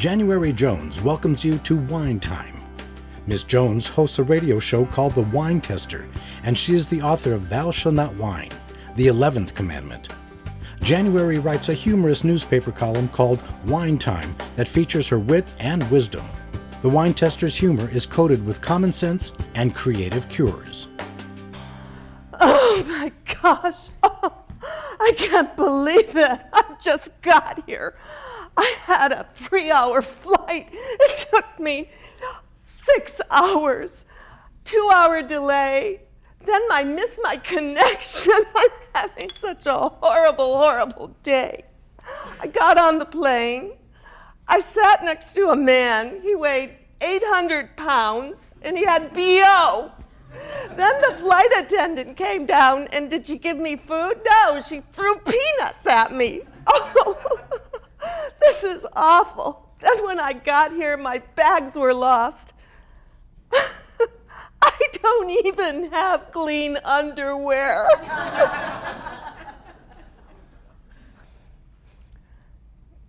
January Jones welcomes you to Wine Time. Ms. Jones hosts a radio show called The Wine Tester, and she is the author of Thou Shalt Not Whine, the 11th Commandment. January writes a humorous newspaper column called Wine Time that features her wit and wisdom. The Wine Tester's humor is coated with common sense and creative cures. Oh my gosh, I can't believe it. I just got here. I had a 3-hour flight. It took me 6 hours, 2-hour delay. Then I missed my connection. I'm having such a horrible day. I got on the plane. I sat next to a man. He weighed 800 pounds and he had BO. Then the flight attendant came down, and did she give me food? No, she threw peanuts at me. Oh, this is awful. Then when I got here, my bags were lost. I don't even have clean underwear.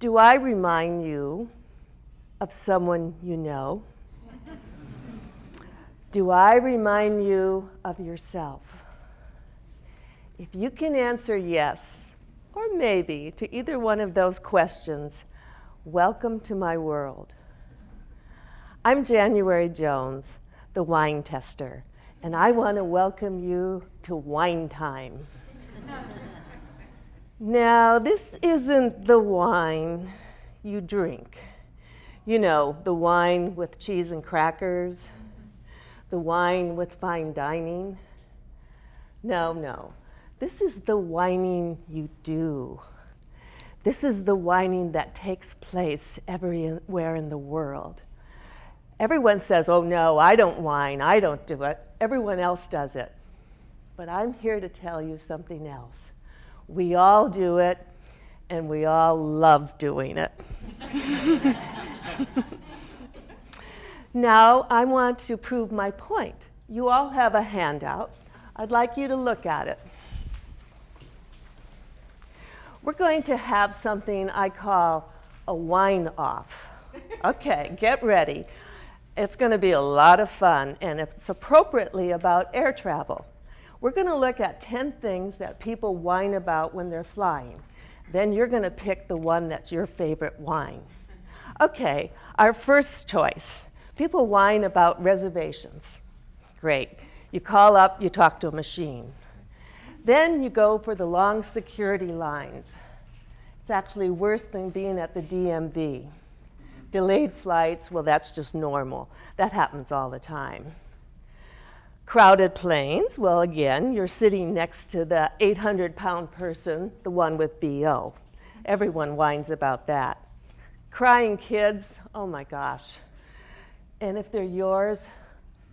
Do I remind you of someone you know? Do I remind you of yourself? If you can answer yes, or maybe, to either one of those questions, welcome to my world. I'm January Jones, the Wine Tester, and I want to welcome you to Wine Time. Now, this isn't the wine you drink. You know, the wine with cheese and crackers, the wine with fine dining. No. This is the whining you do. This is the whining that takes place everywhere in the world. Everyone says, oh no, I don't whine, I don't do it. Everyone else does it. But I'm here to tell you something else. We all do it, and we all love doing it. Now, I want to prove my point. You all have a handout. I'd like you to look at it. We're going to have something I call a wine-off. Okay, get ready. It's going to be a lot of fun, and it's appropriately about air travel. We're going to look at 10 things that people whine about when they're flying. Then you're going to pick the one that's your favorite wine. Okay, our first choice. People whine about reservations. Great. You call up, you talk to a machine. Then you go for the long security lines. It's actually worse than being at the DMV. Delayed flights, well, that's just normal. That happens all the time. Crowded planes, well, again, you're sitting next to the 800-pound person, the one with BO. Everyone whines about that. Crying kids, oh my gosh. And if they're yours,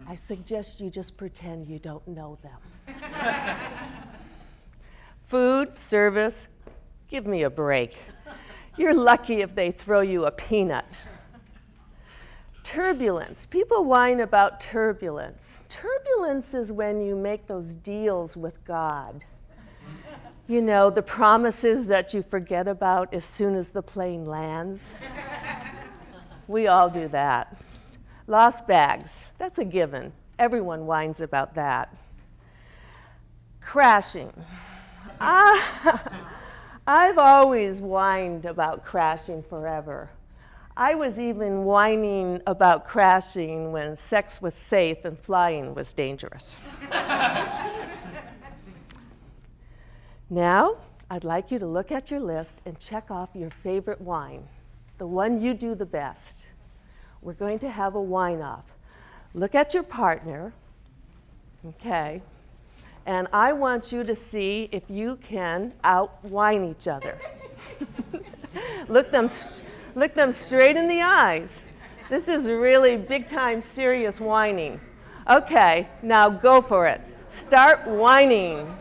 I suggest you just pretend you don't know them. Food, service, give me a break. You're lucky if they throw you a peanut. Turbulence. People whine about turbulence. Turbulence is when you make those deals with God. You know, the promises that you forget about as soon as the plane lands. We all do that. Lost bags. That's a given. Everyone whines about that. Crashing. I've always whined about crashing forever. I was even whining about crashing when sex was safe and flying was dangerous. Now, I'd like you to look at your list and check off your favorite wine, the one you do the best. We're going to have a wine-off. Look at your partner, okay? And I want you to see if you can out-wine each other. Look them straight in the eyes. This is really big-time serious whining. Okay, now go for it. Start whining.